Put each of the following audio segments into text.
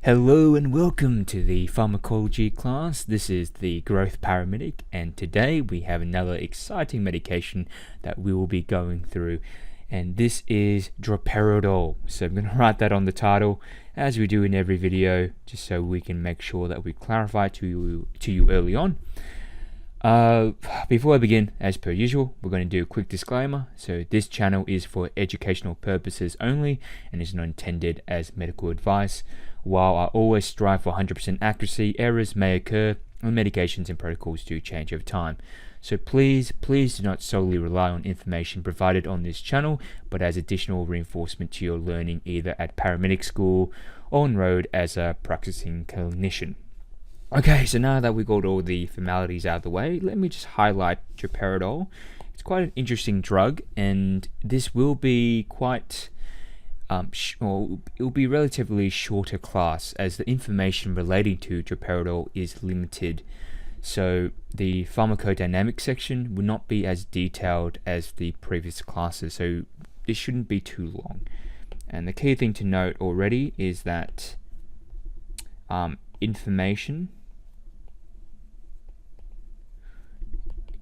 Hello and welcome to the Pharmacology class. This is the Growth Paramedic, and today we have another exciting medication that we will be going through, and this is Droperidol. So I'm going to write that on the title as we do in every video, just so we can make sure that we clarify to you early on. Before I begin, as per usual, we're going to do a quick disclaimer. So this channel is for educational purposes only and is not intended as medical advice. While I always strive for 100% accuracy, errors may occur and medications and protocols do change over time. So please do not solely rely on information provided on this channel, but as additional reinforcement to your learning either at paramedic school or on road as a practicing clinician. Okay, so now that we got all the formalities out of the way, let me just highlight Droperidol. It's quite an interesting drug, and this will be quite, it will be relatively shorter class, as the information relating to Droperidol is limited. So the pharmacodynamics section will not be as detailed as the previous classes, so it shouldn't be too long. And the key thing to note already is that information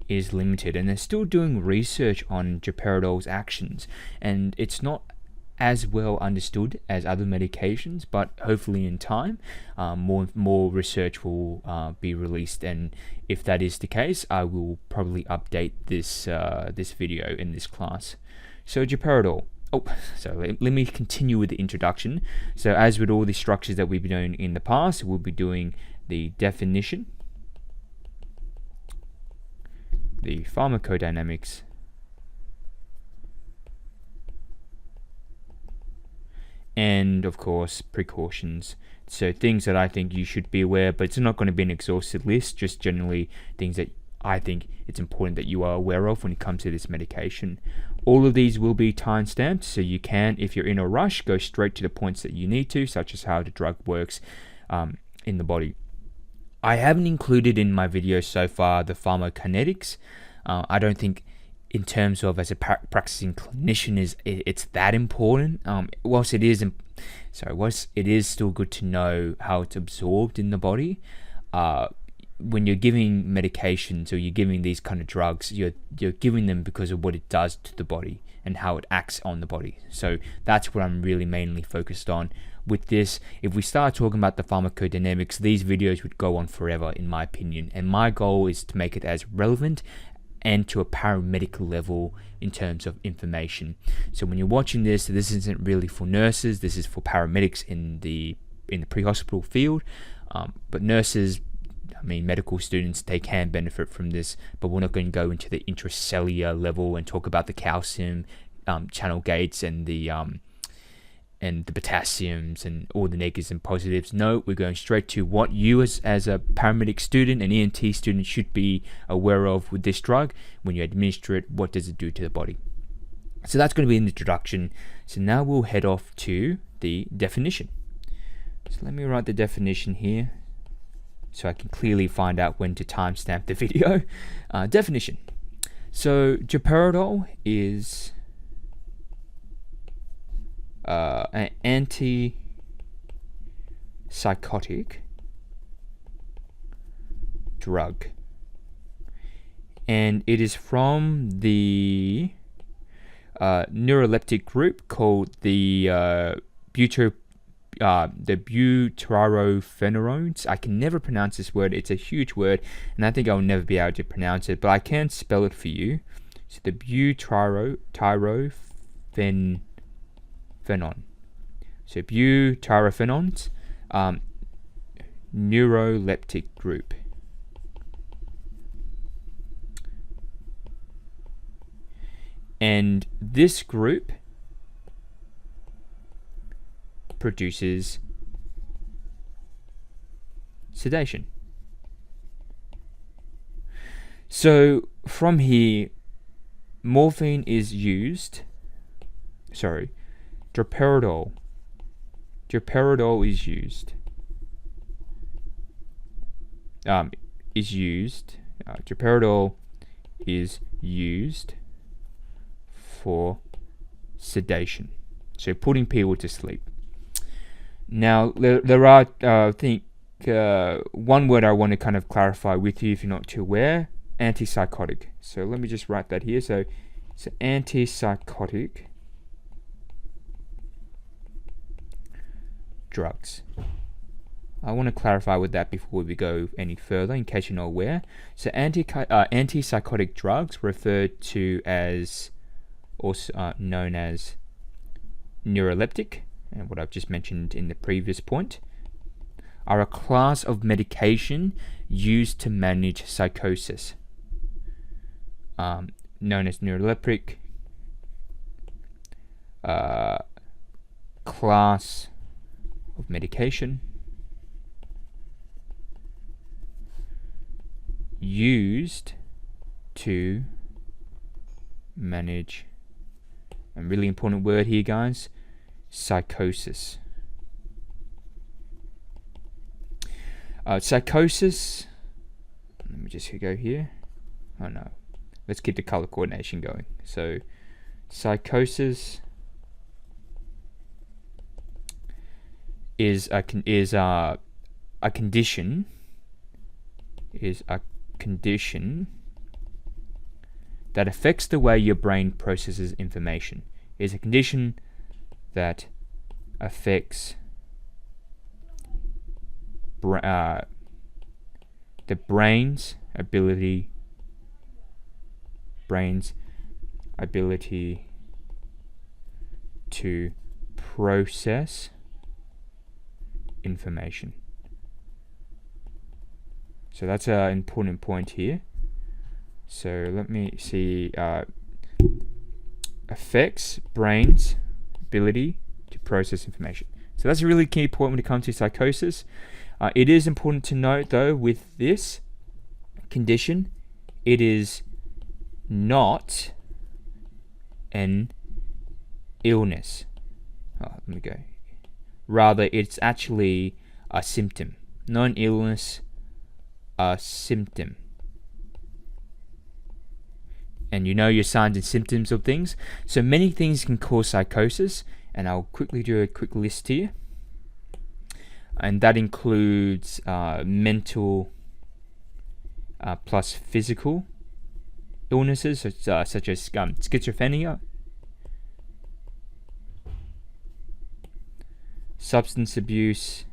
is limited, and they're still doing research on Droperidol's actions, and it's not as well understood as other medications, but hopefully in time more research will be released, and if that is the case, I will probably update this this video in this class. So Droperidol. Let me continue with the introduction. So as with all the structures that we've been doing in the past, we'll be doing the definition, the pharmacodynamics, and of course precautions. So things that I think you should be aware, but it's not going to be an exhaustive list, just generally things that I think it's important that you are aware of when it comes to this medication. All of these will be time stamped, so you can, if you're in a rush, go straight to the points that you need to, such as how the drug works in the body. I haven't included in my video so far the pharmacokinetics. I don't think, in terms of as a practicing clinician, it's that important. Whilst it is still good to know how it's absorbed in the body. When you're giving medications or you're giving these kind of drugs, you're giving them because of what it does to the body and how it acts on the body. So that's what I'm really mainly focused on with this. If we start talking about the pharmacodynamics, these videos would go on forever, in my opinion, and my goal is to make it as relevant and to a paramedic level in terms of information. So when you're watching this isn't really for nurses, this is for paramedics in the pre-hospital field, but nurses, medical students, they can benefit from this, but we're not going to go into the intracellular level and talk about the calcium channel gates and the potassiums and all the negatives and positives. No, we're going straight to what you as a paramedic student, an ENT student, should be aware of with this drug. When you administer it, what does it do to the body? So that's going to be an introduction. So now we'll head off to the definition. So let me write the definition here so I can clearly find out when to timestamp the video. Definition. So Droperidol is an antipsychotic drug, and it is from the neuroleptic group called the butyrylphenones. I can never pronounce this word. It's a huge word, and I think I'll never be able to pronounce it, but I can spell it for you. So the butyrylphenone. So butyrophenones, neuroleptic group. And this group produces sedation. So from here, morphine is used. Droperidol is used. Droperidol is used for sedation, so putting people to sleep. Now, there are, I think, one word I want to kind of clarify with you if you're not too aware, antipsychotic. So let me just write that here. So antipsychotic drugs. I want to clarify with that before we go any further, in case you're not aware. So antipsychotic drugs, referred to as, also known as neuroleptic, and what I've just mentioned in the previous point, are a class of medication used to manage psychosis, known as neuroleptic class of medication used to manage, a really important word here, guys, psychosis. Psychosis, let me just go here. Oh no, let's keep the color coordination going. So psychosis is a condition that affects the way your brain processes information. Is a condition that affects the brain's ability to process information. So that's an important point here. So let me see. Affects brain's ability to process information. So that's a really key point when it comes to psychosis. It is important to note, though, with this condition, it is not an illness. Let me go. Rather, it's actually a symptom. Not an illness, a symptom. And you know your signs and symptoms of things. So many things can cause psychosis, and I'll quickly do a quick list here. And that includes mental plus physical illnesses, such as schizophrenia, substance abuse.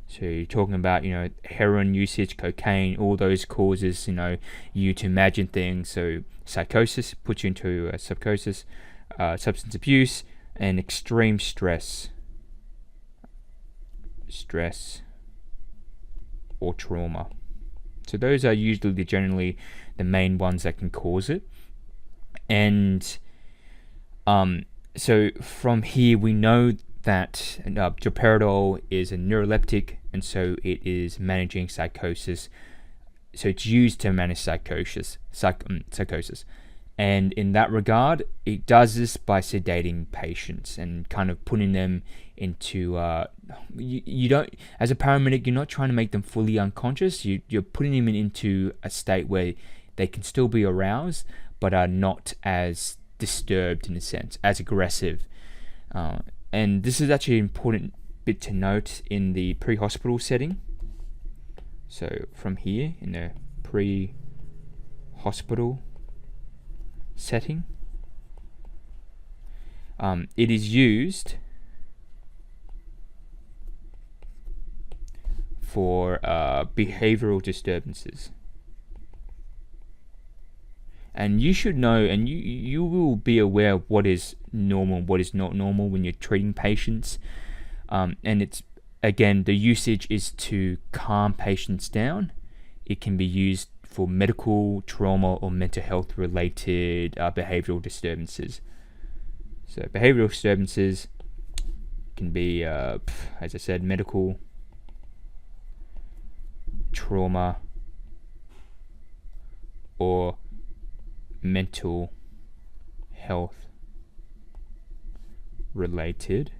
So you're talking about, heroin usage, cocaine, all those causes, you to imagine things. So psychosis puts you into a psychosis, substance abuse, and extreme stress or trauma. So those are usually generally the main ones that can cause it. And so from here we know that Droperidol is a neuroleptic, and so it is managing psychosis. So it's used to manage psychosis. And in that regard, it does this by sedating patients and kind of putting them into you don't, as a paramedic, you're not trying to make them fully unconscious. You're putting them into a state where they can still be aroused but are not as disturbed, in a sense, as aggressive. And this is actually an important bit to note in the pre-hospital setting. So from here, in the pre-hospital setting, it is used for behavioral disturbances. And you should know, and you will be aware of what is normal and what is not normal when you're treating patients. And it's, again, the usage is to calm patients down. It can be used for medical, trauma, or mental health related behavioral disturbances. So behavioral disturbances can be, as I said, medical, trauma, or mental health related.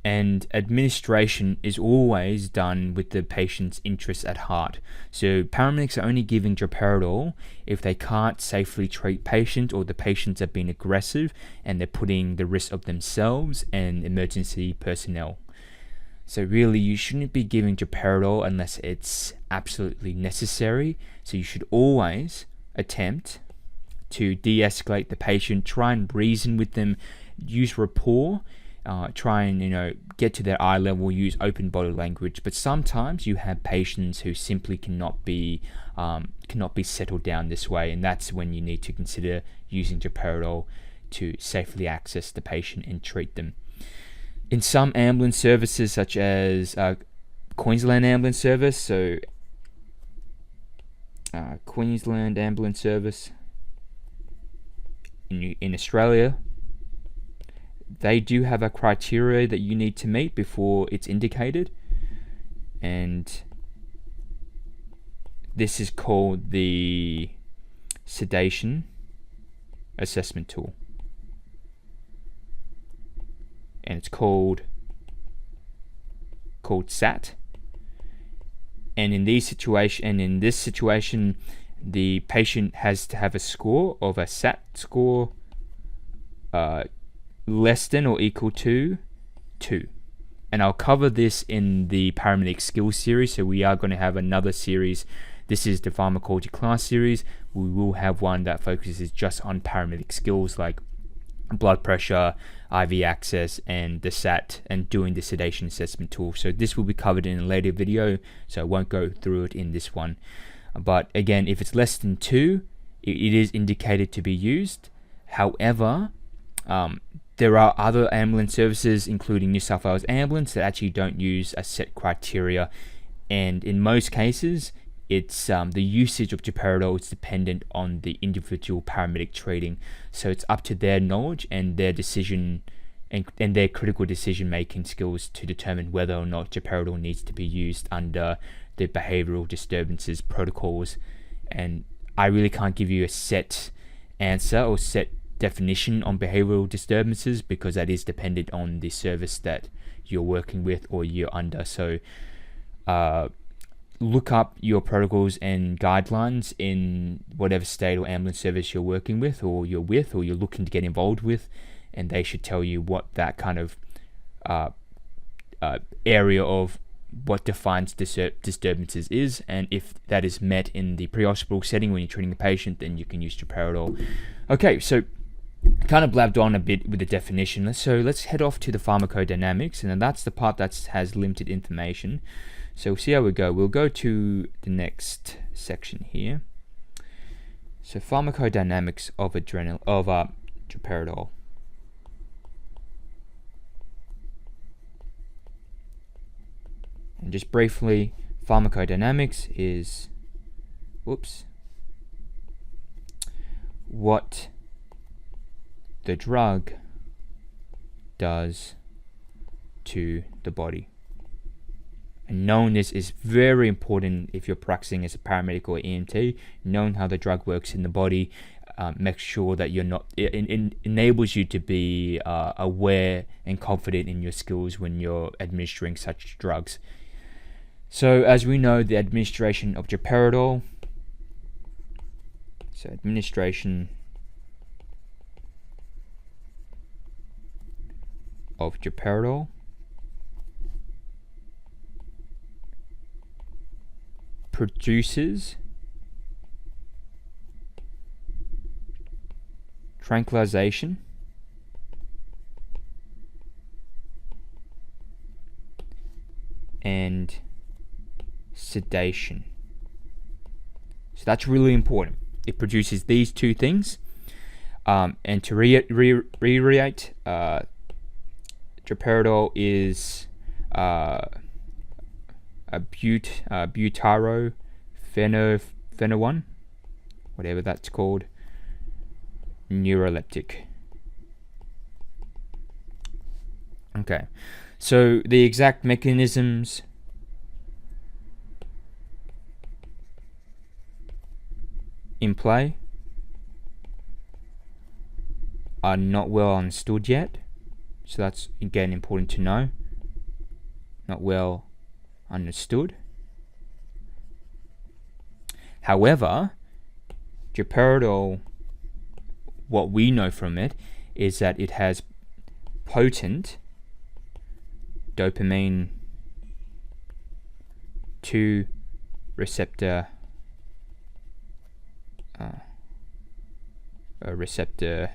And administration is always done with the patient's interests at heart. So paramedics are only giving droperidol if they can't safely treat patients, or the patients are being aggressive and they're putting the risk of themselves and emergency personnel. So really, you shouldn't be giving droperidol unless it's absolutely necessary. So you should always attempt to de-escalate the patient, try and reason with them, use rapport, try and get to their eye level, use open body language. But sometimes you have patients who simply cannot be settled down this way, and that's when you need to consider using droperidol to safely access the patient and treat them. In some ambulance services, such as Queensland Ambulance Service, so Queensland Ambulance Service in Australia, they do have a criteria that you need to meet before it's indicated, and this is called the sedation assessment tool, and it's called SAT. And in this situation, the patient has to have a score of a SAT score less than or equal to 2. And I'll cover this in the Paramedic Skills series. So we are going to have another series. This is the Pharmacology Class Series. We will have one that focuses just on paramedic skills like blood pressure, IV access, and the SAT, and doing the sedation assessment tool. So this will be covered in a later video, so I won't go through it in this one. But again, if it's less than 2, it is indicated to be used. However, there are other ambulance services, including New South Wales Ambulance, that actually don't use a set criteria, and in most cases, it's the usage of droperidol is dependent on the individual paramedic treating. So it's up to their knowledge and their decision and their critical decision making skills to determine whether or not droperidol needs to be used under the behavioral disturbances protocols. And I really can't give you a set answer or set definition on behavioral disturbances, because that is dependent on the service that you're working with or you're under. So look up your protocols and guidelines in whatever state or ambulance service you're working with, or you're looking to get involved with, and they should tell you what that kind of area of what defines disturbances is, and if that is met in the pre-hospital setting when you're treating a patient, then you can use droperidol. Okay, so kind of blabbed on a bit with the definition. So let's head off to the pharmacodynamics, and then that's the part that has limited information. So we'll see how we go. We'll go to the next section here. So pharmacodynamics of droperidol. And just briefly, pharmacodynamics is what the drug does to the body. And knowing this is very important if you're practicing as a paramedic or EMT. Knowing how the drug works in the body makes sure that you're not. It enables you to be aware and confident in your skills when you're administering such drugs. So, as we know, the administration of droperidol. So, administration of droperidol produces tranquilization and sedation. So that's really important. It produces these two things. And to reiterate, droperidol is a butyrophenoone, whatever that's called, neuroleptic. Okay, so the exact mechanisms in play are not well understood yet, so that's again important to know. not well understood. However, droperidol, what we know from it is that it has potent dopamine 2 receptor receptor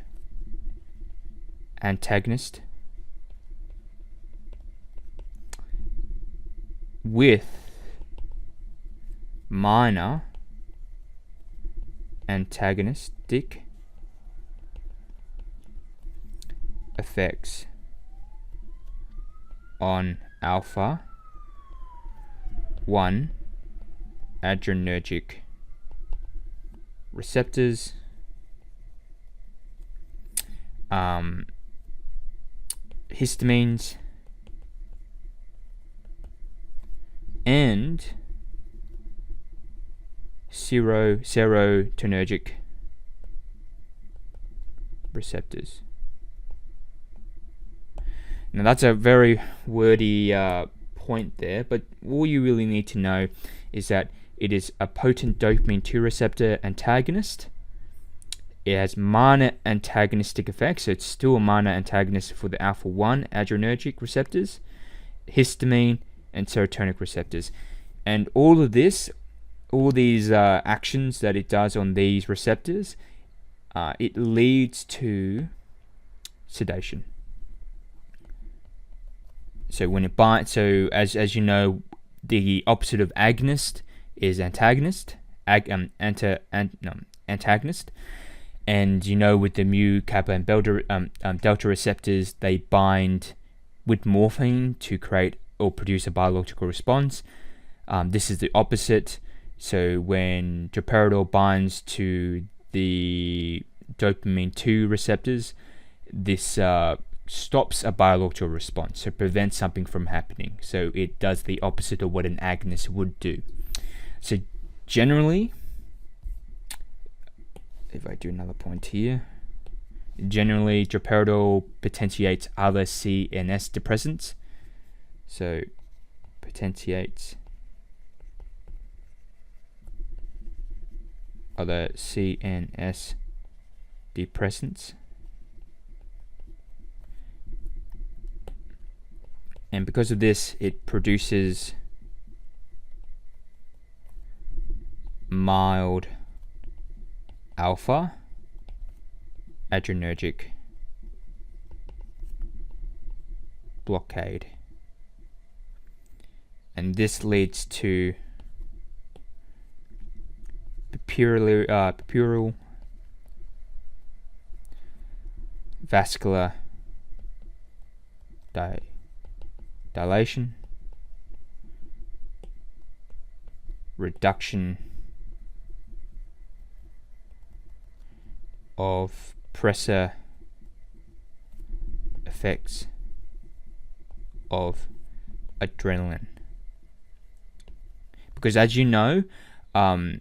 antagonist with minor antagonistic effects on alpha 1 adrenergic receptors, histamines, and serotonergic receptors. Now that's a very wordy point there, but all you really need to know is that it is a potent dopamine 2 receptor antagonist. It has minor antagonistic effects, so it's still a minor antagonist for the alpha 1 adrenergic receptors, histamine, and serotonin receptors. And all of this, all these actions that it does on these receptors, it leads to sedation. So when it binds, so as you know, the opposite of agonist is antagonist, antagonist, and you know with the mu, kappa, and delta receptors, they bind with morphine to create or produce a biological response. This is the opposite. So when droperidol binds to the dopamine 2 receptors, this stops a biological response, so prevents something from happening. So it does the opposite of what an agonist would do. So generally, if I do another point here, generally droperidol potentiates other CNS depressants. So potentiates other CNS depressants. And because of this, it produces mild alpha adrenergic blockade. And this leads to puerperal vascular dilation, reduction of pressor effects of adrenaline. Because as you know, alpha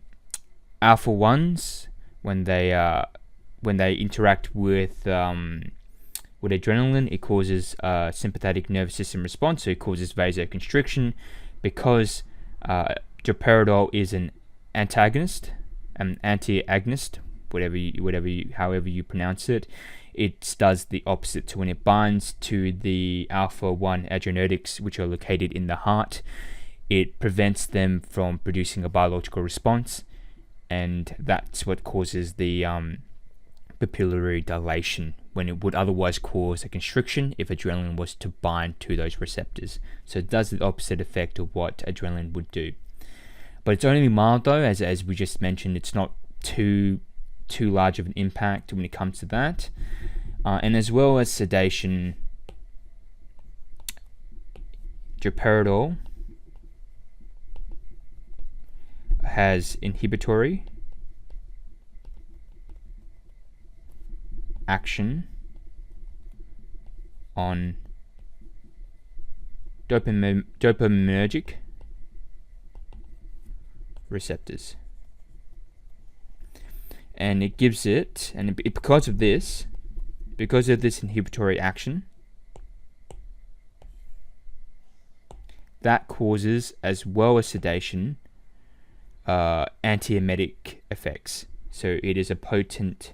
1s, when they interact with adrenaline, it causes a sympathetic nervous system response, so it causes vasoconstriction. Because droperidol is an antagonist, an anti-agonist, however you pronounce it, it does the opposite. So when it binds to the alpha 1 adrenergics, which are located in the heart, it prevents them from producing a biological response, and that's what causes the pupillary dilation, when it would otherwise cause a constriction if adrenaline was to bind to those receptors. So it does the opposite effect of what adrenaline would do. But it's only mild though, as we just mentioned. It's not too large of an impact when it comes to that. And as well as sedation, droperidol has inhibitory action on dopaminergic receptors, and it gives it, and because of this inhibitory action, that causes, as well as sedation, antiemetic effects. So it is a potent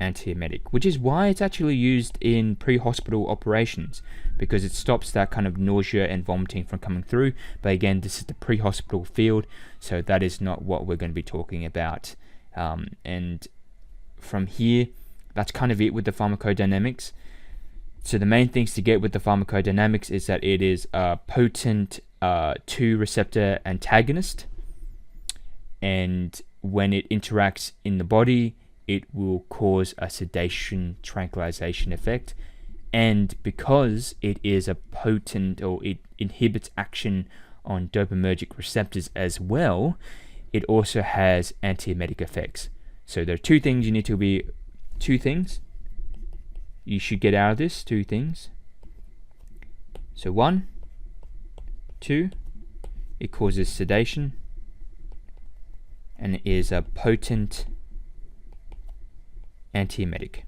antiemetic, which is why it's actually used in pre-hospital operations, because it stops that kind of nausea and vomiting from coming through. But again, this is the pre-hospital field, so that is not what we're going to be talking about. And from here, that's kind of it with the pharmacodynamics. So the main things to get with the pharmacodynamics is that it is a potent 2 receptor antagonist, and when it interacts in the body, it will cause a sedation tranquilization effect. And because it is a potent, or it inhibits action on dopaminergic receptors as well, it also has antiemetic effects. So there are two things you should get out of this, 2 things. So 1, 2, it causes sedation, and it is a potent antiemetic.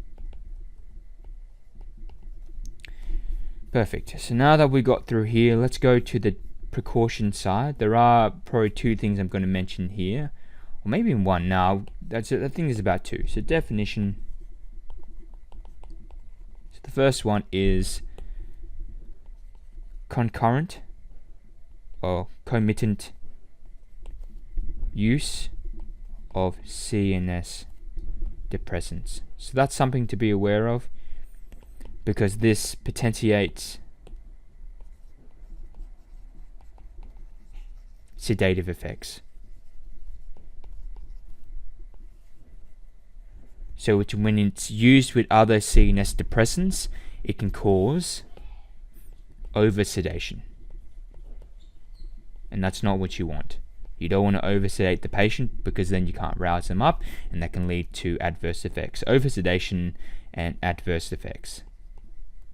Perfect. So now that we got through here, let's go to the precaution side. There are probably 2 things I'm going to mention here, or maybe 1 now. I think there's about 2. So definition. So the first one is concurrent or concomitant use of CNS depressants. So that's something to be aware of, because this potentiates sedative effects. So when it's used with other CNS depressants, it can cause over-sedation. And that's not what you want. You don't want to over-sedate the patient, because then you can't rouse them up, and that can lead to adverse effects. Over-sedation and adverse effects.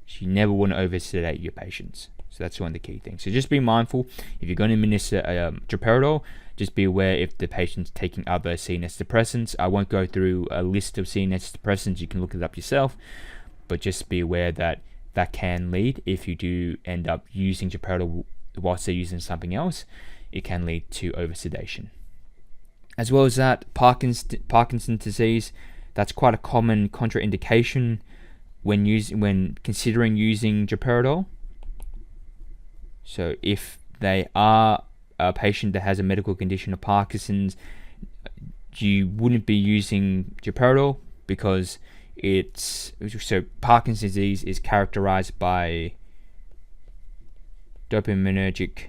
So you never want to over-sedate your patients. So that's one of the key things. So just be mindful. If you're going to administer Droperidol, just be aware if the patient's taking other CNS depressants. I won't go through a list of CNS depressants. You can look it up yourself. But just be aware that that can lead, if you do end up using Droperidol whilst they're using something else, it can lead to over-sedation. As well as that, Parkinson's disease, that's quite a common contraindication when considering using Droperidol. So if they are a patient that has a medical condition of Parkinson's, you wouldn't be using Droperidol, because Parkinson's disease is characterized by dopaminergic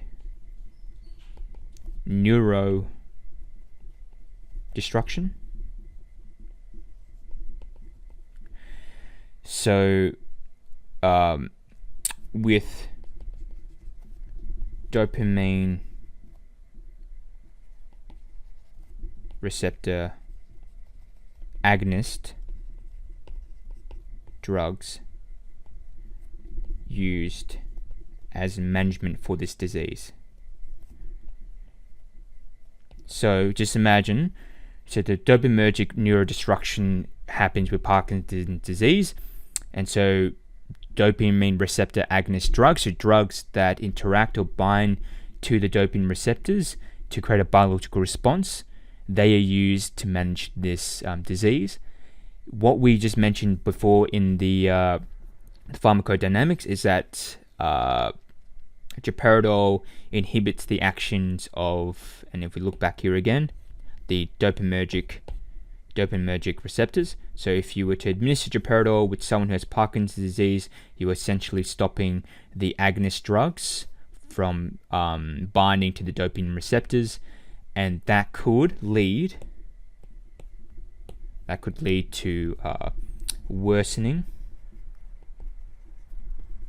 neurodestruction. So with dopamine receptor agonist drugs used as management for this disease. So just imagine, so the dopaminergic neurodestruction happens with Parkinson's disease, and so dopamine receptor agonist drugs, so drugs that interact or bind to the dopamine receptors to create a biological response, they are used to manage this disease. What we just mentioned before in the pharmacodynamics is that Droperidol inhibits the actions of, and if we look back here again, the dopaminergic receptors. So if you were to administer Droperidol with someone who has Parkinson's disease, you're essentially stopping the agonist drugs from binding to the dopamine receptors, and that could lead to worsening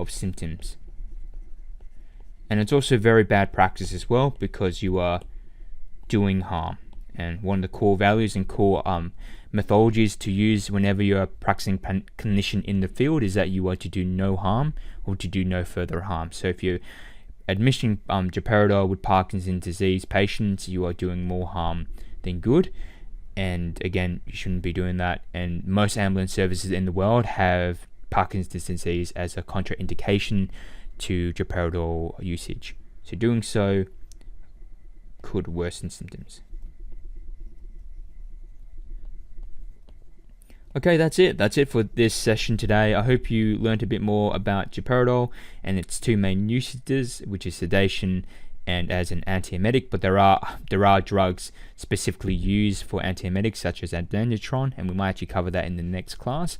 of symptoms. And it's also very bad practice as well, because you are doing harm. And one of the core values and core methodologies to use whenever you're a practicing clinician in the field is that you are to do no harm or to do no further harm. So if you're administering Droperidol with Parkinson's disease patients, you are doing more harm than good. And again, you shouldn't be doing that. And most ambulance services in the world have Parkinson's disease as a contraindication to droperidol usage. So doing so could worsen symptoms. Okay, that's it. That's it for this session today. I hope you learned a bit more about droperidol and its two main usages, which is sedation and as an antiemetic. But there are drugs specifically used for antiemetics, such as ondansetron, and we might actually cover that in the next class.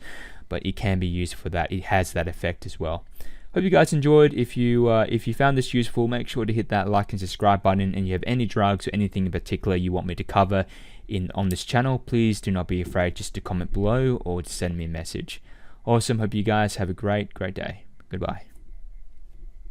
But it can be used for that. It has that effect as well. Hope you guys enjoyed. If you found this useful, make sure to hit that like and subscribe button. And you have any drugs or anything in particular you want me to cover on this channel, please do not be afraid just to comment below or to send me a message. Awesome. Hope you guys have a great day. Goodbye.